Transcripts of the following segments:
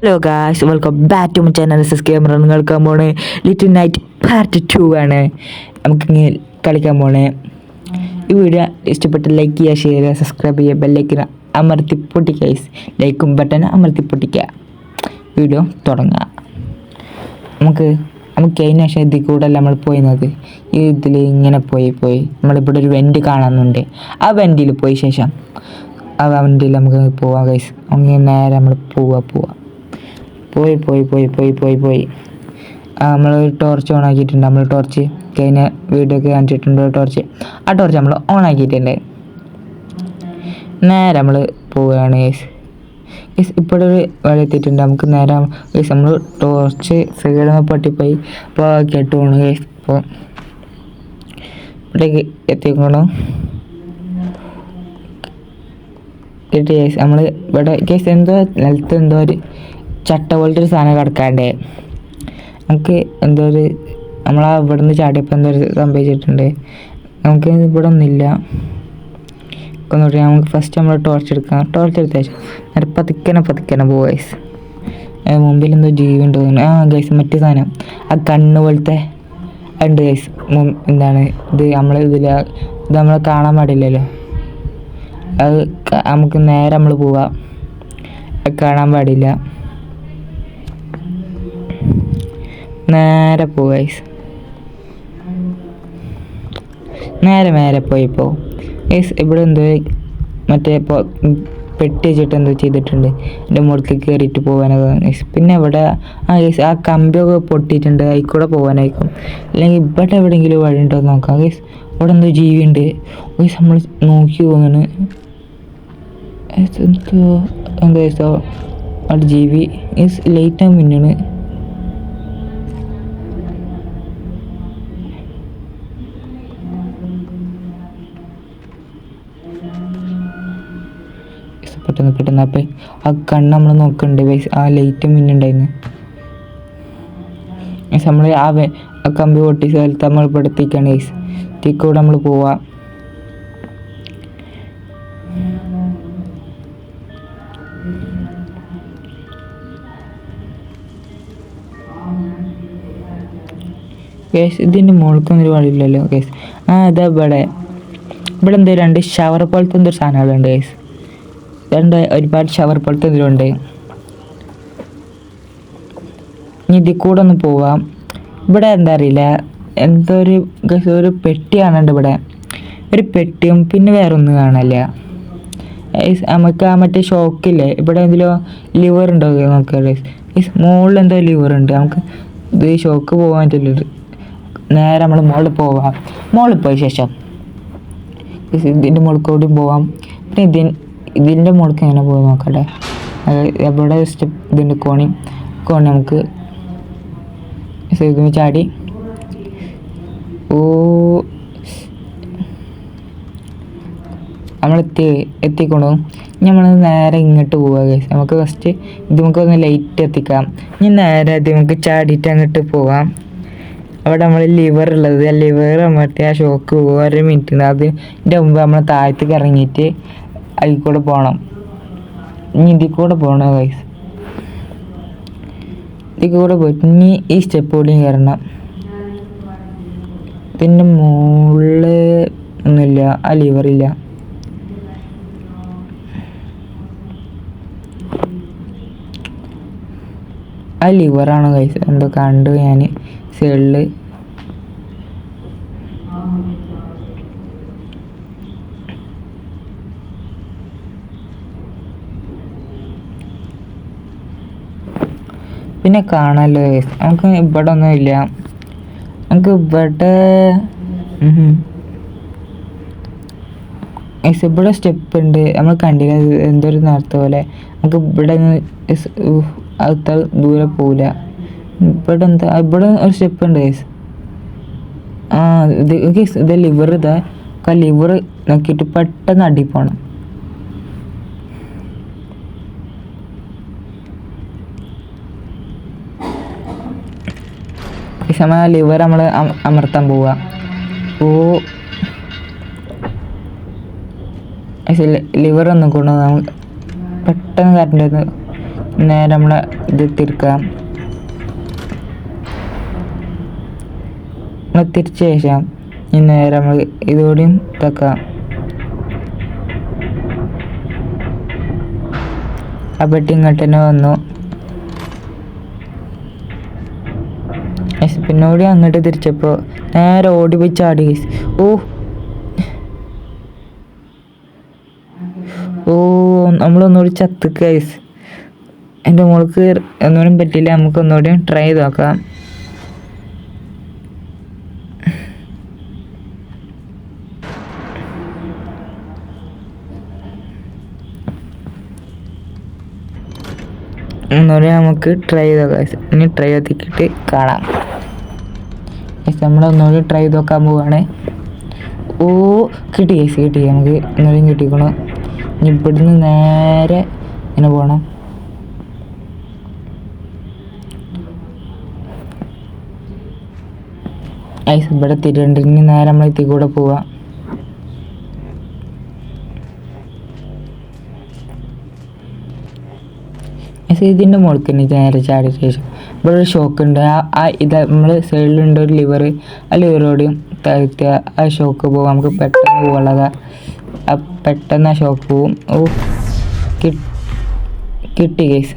Hello guys welcome back to my channel. Camera കേൾക്കാൻ പോണേ little night part 2 ആണ്. നമുക്കിങ്ങനെ കളിക്കാൻ പോണേ. ഈ വീഡിയോ ഇഷ്ടപ്പെട്ട് ലൈക്ക് ചെയ്യുക, ഷെയർ ചെയ്യുക, സബ്സ്ക്രൈബ് ചെയ്യുക, ബെല്ലൈക്കൻ അമർത്തി പൊട്ടിക്കുക. ലൈക്കും ബട്ടൺ അമർത്തി പൊട്ടിക്കുക. വീഡിയോ തുടങ്ങാം. നമുക്ക് അതിന് ശേഷം ഇതിൽ കൂടെ അല്ല നമ്മൾ പോയിരുന്നത്. ഈ ഇതിൽ ഇങ്ങനെ പോയി നമ്മളിവിടെ ഒരു വെൻറ്റ് കാണുന്നുണ്ട്. ആ വെൻറ്റിൽ പോയി ശേഷം ആ വണ്ടിയിൽ നമുക്ക് പോവാം ഗൈസ്. അങ്ങനെ നേരെ നമ്മൾ പോയി നമ്മൾ ടോർച്ച് ഓൺ ആക്കിയിട്ടുണ്ട്. നമ്മൾ ടോർച്ച് കഴിഞ്ഞ വീഡിയോ ഒക്കെ കാണിച്ചിട്ടുണ്ട്. ആ ടോർച്ച് നമ്മൾ ഓൺ ആക്കിയിട്ടുണ്ട്. നേരെ നമ്മൾ പോവുകയാണ് ഗൈസ്. ഇപ്പോഴൊരു വഴി എത്തിയിട്ടുണ്ട്. നമുക്ക് നേരെ ഗൈസ് നമ്മൾ ടോർച്ച് സൈഡിൽ പൊട്ടിപ്പോയി അപ്പോൾ കേട്ട് പോകണം ഗൈസ്. ഇപ്പോൾ ഇവിടേക്ക് എത്തിക്കണം കേട്ട് ഗൈസ്. നമ്മൾ ഇവിടെ ഗൈസ് നിലത്ത് എന്തോ ഒരു ചട്ട പോലത്തെ ഒരു സാധനം കിടക്കാണ്ടേ. നമുക്ക് എന്തോ ഒരു നമ്മളാ ഇവിടെ നിന്ന് ചാടിയപ്പോൾ എന്തോ ഒരു സംഭവിച്ചിട്ടുണ്ട്. നമുക്ക് ഇവിടെ ഒന്നുമില്ല. ഒന്നുകൂടി നമുക്ക് ഫസ്റ്റ് നമ്മൾ ടോർച്ച് എടുത്ത ശേഷം നേരെ പതുക്കനെ പോവുക ഗൈസ്. മുമ്പിൽ എന്തോ ജീവി ഉണ്ടോ ഗൈസ്. മറ്റേ സാധനം ആ കണ്ണ് പോലത്തെ ഉണ്ട് ഗൈസ്. എന്താണ് ഇത് നമ്മൾ കാണാൻ പാടില്ലല്ലോ. അത് നമുക്ക് നേരെ നമ്മൾ പോവാം. കാണാൻ പാടില്ല. നേരെ പോവുക ഗൈസ്. നേരെ പോയിപ്പോൾ ഗൈസ് ഇവിടെ എന്തോ മറ്റേ പെട്ടി വെച്ചിട്ട് എന്തോ ചെയ്തിട്ടുണ്ട്. എൻ്റെ മുകളിൽ കയറിയിട്ട് പോകാനൊക്കെ ഗൈസ്. പിന്നെ ഇവിടെ ഗൈസ് ആ കമ്പിയൊക്കെ പൊട്ടിയിട്ടുണ്ട്. അതിൽക്കൂടെ പോകാനായിരിക്കും. അല്ലെങ്കിൽ ഇവിടെ എവിടെയെങ്കിലും വഴി ഉണ്ടോ എന്ന് നോക്കാം ഗൈസ്. ഇവിടെ എന്തോ ജീവി ഉണ്ട് ഗൈസ്. നമ്മൾ നോക്കി പോകുന്നു. എന്താ ഗൈസ് അവിടെ ജീവി ഗൈസ്. ലൈറ്റാണ് മിന്നാണ്. പെട്ടെന്ന് അപ്പം ആ കണ്ണ് നമ്മൾ നോക്കുന്നുണ്ട് ഗൈസ്. ആ ലൈറ്റ് മിന്നുണ്ടായിരുന്നു ഗൈസ്. നമ്മൾ ആ കമ്പി പൊട്ടിയ സ്ഥലത്ത് നമ്മൾ ഇവിടെ എത്തിക്കാണ് ഗൈസ്. തീക്കൂടെ നമ്മൾ പോവാം. ഗൈസ് ഇതിൻ്റെ മുകൾക്കൊന്നൊരു വഴിയില്ലല്ലോ ഗൈസ്. ഇതാ ഇവിടെ എന്തോ രണ്ട് ഷവർ പോലത്തെ എന്തൊരു സാധനങ്ങളുണ്ട് ഗൈസ്. ഒരുപാട് ഷവർ പോലത്തെ എന്തെങ്കിലും ഉണ്ട്. ഇനി ഇതിൽ കൂടെ ഒന്ന് പോവാം. ഇവിടെ എന്താ അറിയില്ല എന്തോ ഒരു പെട്ടി കാണുന്നുണ്ട്. ഇവിടെ ഒരു പെട്ടിയും പിന്നെ വേറെ ഒന്നും കാണില്ല. നമുക്ക് ആ മറ്റേ ഷോക്കില്ലേ ഇവിടെ എന്തെങ്കിലും ലിവർ ഉണ്ടോ നോക്കുക ഗൈസ്. മുകളിൽ എന്തോ ലിവർ ഉണ്ട്. നമുക്ക് ഇത് ഷോക്ക് പോകാൻ പറ്റില്ല. നേരെ നമ്മൾ മുകളിൽ പോയ ശേഷം ഇതിൻ്റെ മുകളിൽ കൂടി പോവാം. പിന്നെ ഇതിൻ്റെ മുകളിൽ എങ്ങനെ പോയി നോക്കട്ടെ. എവിടെ സ്റ്റെപ്പ് ഇതിൻ്റെ കോണി നമുക്ക് ഇതിന് ചാടി നമ്മൾ എത്തിക്കൊണ്ടു. നമ്മൾ നേരെ ഇങ്ങോട്ട് പോവുക ഗൈസ്. നമുക്ക് ഫസ്റ്റ് ഇത് നമുക്കൊന്ന് ലൈറ്റ് എത്തിക്കാം. ഇനി നേരെ അത് നമുക്ക് ചാടിയിട്ട് അങ്ങോട്ട് പോവാം. അവിടെ നമ്മൾ ലിവർ ഉള്ളത്. ആ ലിവർ മറ്റേ ആ ഷോക്ക് ഓരോ മിനിറ്റ് അതിൻ്റെ മുമ്പ് നമ്മൾ താഴത്തേക്ക് ഇറങ്ങിയിട്ട് അതിൽ കൂടെ പോകണം. ഇനി ഇതിൽ കൂടെ പോകണം ഗൈസ്. ഇതിൽ കൂടെ പോയിട്ട് ഇനി ഈ സ്റ്റെപ്പ് കൂടിയും കയറണം. ഇതിൻ്റെ മുകളിൽ ഒന്നുമില്ല. ആ ലിവറില്ല. ആ ലിവറാണ് ഗൈസ്. എന്തോ കണ്ടു ഞാൻ സൈഡിൽ. പിന്നെ കാണാമല്ലോ ഗൈസ്. നമുക്ക് ഇവിടെ ഒന്നുമില്ല. നമുക്ക് ഇവിടെ സ്റ്റെപ്പ് ഉണ്ട്. നമ്മൾ കണ്ടില്ല എന്തോ ഒരു നേരത്തെ പോലെ. നമുക്ക് ഇവിടെ അത്ര ദൂരെ പോവില്ല. ഇവിടെ ഒരു സ്റ്റെപ്പ് ഉണ്ട് ഗൈസ്. ഇത് ലിവർ. ലിവർ നോക്കിയിട്ട് പെട്ടെന്ന് അടി പോകണം. ഈ സമയം ലിവർ നമ്മൾ അമർത്താൻ പോവുക. ലിവർ ഒന്നും കൊണ്ട് നമുക്ക് പെട്ടെന്ന് കറണ്ട് നേരെ നമ്മളെ ഇത് തിരിക്കാം. നമ്മൾ തിരിച്ച ശേഷം ഈ നേരെ നമ്മൾ ഇതുകൂടിയും ഇതാക്കാം. ആ പെട്ടി ഇങ്ങോട്ട് തന്നെ വന്നു. പിന്നെ കൂടി അങ്ങോട്ട് തിരിച്ചപ്പോൾ നേരെ ഓടി പോയി ചാടി. ഓ ഓ നമ്മളൊന്നുകൂടി ചത്ത് ഗൈസ്. എൻ്റെ മോൾക്ക് ഒന്നുകൂടി പറ്റില്ല. നമുക്ക് ഒന്നുകൂടി ട്രൈ ചെയ്ത് നോക്കാം. ഒന്നുകൂടി നമുക്ക് ട്രൈ ചെയ്ത് നോക്കാം. ഇനി ട്രൈ ചെയ്തിട്ട് കാണാം. നമ്മളൊന്നുകൂടി ട്രൈ ചെയ്ത് നോക്കാൻ പോവാണ്. ഓ കിട്ടി ഗൈസ്, കിട്ടി. നമുക്ക് ഒന്നുകൂടിയും കിട്ടിക്കണം. ഇനി ഇവിടുന്ന് നേരെ ഇങ്ങനെ പോകണം. ഐസ് ഇവിടെ തിരുണ്ട്. ഇനി നേരെ നമ്മൾ എത്തി കൂടെ പോവാം. ഇതിൻ്റെ മുകളിൽ തന്നെ നേരെ ചാടിയ ശേഷം ഇവിടെ ഒരു ഷോക്ക് ഉണ്ട്. ഇത് നമ്മൾ സൈഡിലുണ്ട് ഒരു ലിവർ. ആ ലിവറോടെയും താഴ്ത്തിയ ആ ഷോക്ക് പോകും. നമുക്ക് പെട്ടെന്ന് പോകാനുള്ളതാ. പെട്ടെന്ന് ആ ഷോക്ക് പോവും. ഓ കിട്ടി ഗൈസ്.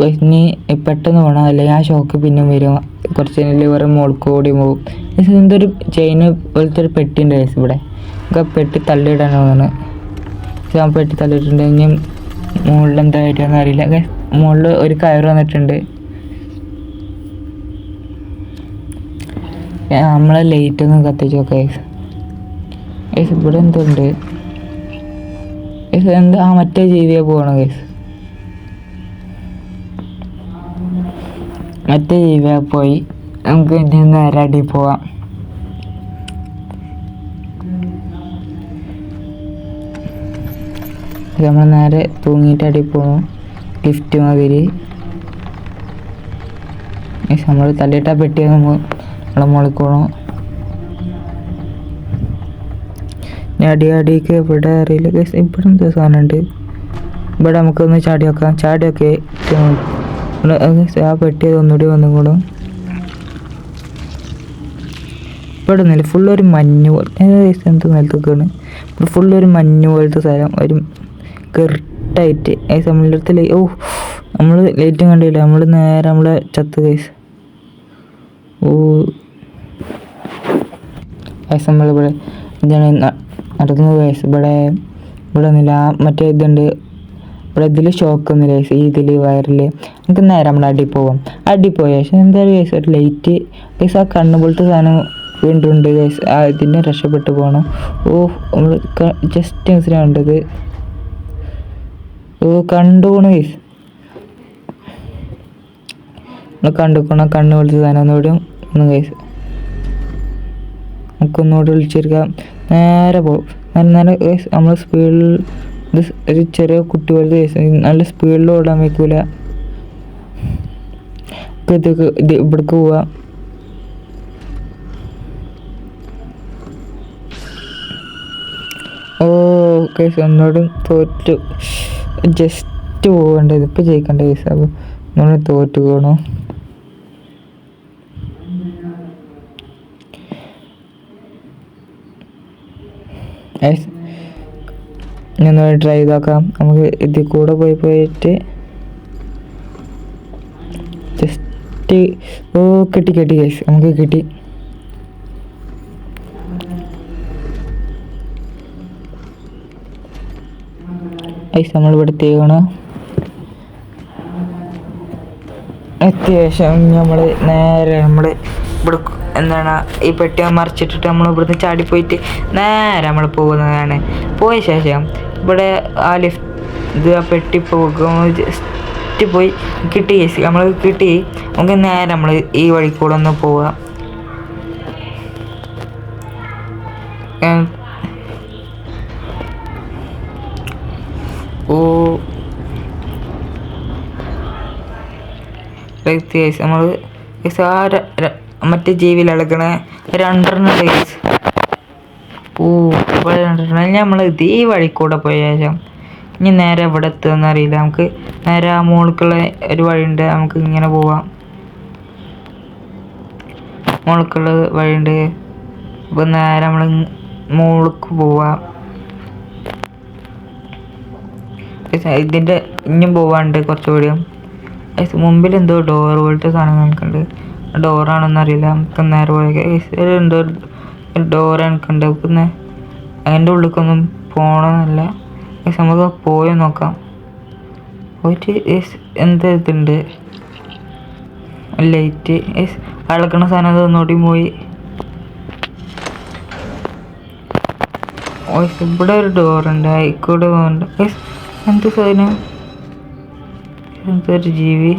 ഇനി പെട്ടെന്ന് പോകണം, അല്ലെങ്കിൽ ആ ഷോക്ക് പിന്നെ വരും. കുറച്ച് ലിവർ മുകൾക്ക് കൂടി പോകും. എന്തൊരു ചെയിന് പോലത്തെ ഒരു പെട്ടി ഉണ്ട് ഗൈസ് ഇവിടെ. നമുക്ക് ആ പെട്ടി തള്ളിയിടാനാണ്. പെട്ടി തള്ളിയിട്ടുണ്ട്. ഇനി മുകളിൽ എന്താ വരുമെന്ന് അറിയില്ല. മുകളിൽ ഒരു കയറ് വന്നിട്ടുണ്ട്. നമ്മളെ ലൈറ്റ് ഒന്ന് കത്തിച്ച് നോക്കാം ഗൈസ്. ഇവിടെ എന്തുണ്ട് എന്ത്? ആ മറ്റേ ജീവിയെ പോകണം ഗൈസ്. മറ്റേ ജീവിയെ പോയി നമുക്ക് ഇനി നേരെ അടി പോവാം. നമ്മൾ നേരെ തൂങ്ങിയിട്ട് അടി പോകണം. ലിഫ്റ്റ് മാതിരി നമ്മൾ തള്ളിയിട്ടാ പെട്ടി നമ്മളെ മുകളിൽ പോകണം. അടിക്ക് ഇവിടെ അറിയില്ല. ഇവിടെ എന്താ സാധനം ഉണ്ട്. ഇവിടെ നമുക്കൊന്ന് ചാടി വെക്കാം. ചാടിയൊക്കെ ആ പെട്ടി ഒന്നുകൂടി വന്നുകൂടും. ഇവിടെ ഒന്നുമില്ല. ഫുള്ളൊരു മഞ്ഞ് പോലെ എന്ത് നിലത്തൊക്കെയാണ്. ഇവിടെ ഫുള്ളൊരു മഞ്ഞ് പോലത്തെ സ്ഥലം. ഒരു കെർട്ടായിട്ട് നമ്മളുടെ അടുത്ത് ഓ നമ്മൾ ലൈറ്റും കണ്ടില്ല. നമ്മൾ നേരെ നമ്മളെ ചത്ത് കേസ്. ഓ നമ്മളിവിടെ എന്താണ് നടക്കുന്നത് കേസ്. ഇവിടെ ഒന്നുമില്ല. മറ്റേ ഇതുണ്ട് ഇവിടെ. ഇതിൽ ഷോക്ക് ഒന്നുമില്ല കേസ്. ഈ ഇതിൽ വയറിൽ നമുക്ക് നേരെ നമ്മൾ അടി പോവാം. അടി പോയ ശേഷം എന്തായാലും കേസ് ഒരു ലൈറ്റ് കേസ് ആ കണ്ണ് പോലത്തെ സാധനം വീണ്ടും ഉണ്ട് കേസ്. ഇതിനെ രക്ഷപ്പെട്ടു പോകണം. ഓ നമ്മൾ ജസ്റ്റ് മിസ്സിലാണ് കണ്ടത്. ഓ കണ്ടുപോണ കേസ്. നമ്മൾ കണ്ടുപോണ കണ്ണ് പോലത്തെ സാധനം ഒന്നുകൂടി ഒന്ന് കേസ്. നമുക്കൊന്നുകൂടി വിളിച്ചെടുക്കാം. നേരെ പോകും. നേരെ കേസ് നമ്മൾ സ്പീഡിൽ ഇത് ഒരു ചെറിയ കുട്ടി പോലത്തെ കേസ്. നല്ല സ്പീഡിൽ ഓടാൻ വയ്ക്കൂല. ഇത് ഇവിടേക്ക് പോവാം. ഓ കേസ് ഒന്നോടും തോറ്റു. ജസ്റ്റ് പോകേണ്ടത് ഇപ്പം ജയിക്കേണ്ട കേസ്. അപ്പോൾ നമ്മൾ തോറ്റു പോകണം. ഞാൻ ട്രൈ ചെയ്ത് നോക്കാം. നമുക്ക് ഇതിൽ കൂടെ പോയിട്ട് ജസ്റ്റ് ഓ കിട്ടി കേസ്. നമുക്ക് കിട്ടി. നമ്മളിവിടെ എത്തിയേക്കണം. എത്തിയ ശേഷം നമ്മൾ നേരെ ഇവിടെ എന്താണ് ഈ പെട്ടി മറിച്ചിട്ടിട്ട് നമ്മൾ ഇവിടുന്ന് ചാടിപ്പോയിട്ട് നേരെ നമ്മൾ പോകുന്നതാണ്. പോയ ശേഷം ഇവിടെ ആ ഇത് ആ പെട്ടി പോകും. ജസ്റ്റ് പോയി കിട്ടി കേസ്. നമ്മൾ കിട്ടി. നമുക്ക് നേരെ നമ്മൾ ഈ വഴി കൂടെ ഒന്ന് പോവാം. ഓ നമ്മൾ മറ്റേ ജീവിയിൽ ഇളകണ രണ്ടെണ്ണം കേസ്. ഓ രണ്ടെണ്ണം നമ്മൾ ഇതേ വഴി കൂടെ പോയ ശേഷം ഇനി നേരെ എവിടെ എത്തുമെന്ന് അറിയില്ല. നമുക്ക് നേരെ ആ മോൾക്കുള്ള ഒരു വഴിയുണ്ട്, നമുക്ക് ഇങ്ങനെ പോവാം. മോൾക്കുള്ള വഴിയുണ്ട്. അപ്പോൾ നേരെ നമ്മൾ മോൾക്ക് പോവാം. ഇതിൻ്റെ ഇനിയും പോവാണ്ട് കുറച്ചുകൂടിയും. മുമ്പിൽ എന്തോ ഡോർ പോലത്തെ സാധനം നമുക്കുണ്ട്. ഡോറാണെന്ന് അറിയില്ല. നമുക്ക് നേരെ പോയ എന്തോ ഒരു ഡോർ എനിക്കുണ്ട്. പിന്നെ അതിൻ്റെ ഉള്ളിലേക്കൊന്നും പോകണമെന്നല്ല. നമുക്ക് പോയി നോക്കാം. പോയിട്ട് എന്താ ഇതുണ്ട് ലൈറ്റ് അളക്കണ സാധനം അത് ഒന്നുകൂടി പോയി. ഇവിടെ ഒരു ഡോറുണ്ട്, ആയിക്കോടെ പോകണ്ട. എന്ത് സാധനം? എന്തൊരു ജീവി.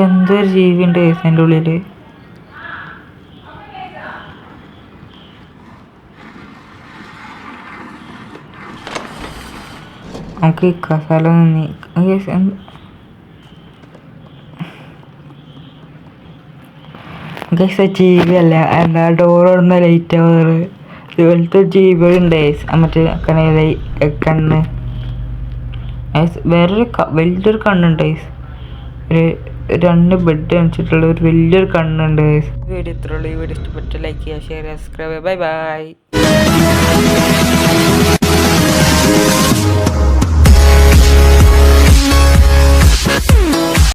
എന്തൊരു ജീവി ഉണ്ട് അതിൻ്റെ ഉള്ളിൽ. നമുക്ക് ഈ കസാല ജീവിയല്ല, എന്താ ഡോറോടുന്ന ലൈറ്റ് ആവാറ് ഇതുപോലത്തെ ജീവികളുണ്ട്. മറ്റേ കണ്ണ് വേറൊരു വലിയൊരു കണ്ണുണ്ട്. ഒരു 2 ബെഡ് വെച്ചിട്ടുള്ള ഒരു വലിയൊരു കണ്ണുണ്ട്. വീഡിയോ ഇത്രയുള്ളൂ. ഈ വീഡിയോ ഇഷ്ടപ്പെട്ട ലൈക്ക് ചെയ്യുക, ഷെയർ ചെയ്യുക, സബ്സ്ക്രൈബ് ചെയ്യുക. Bye bye.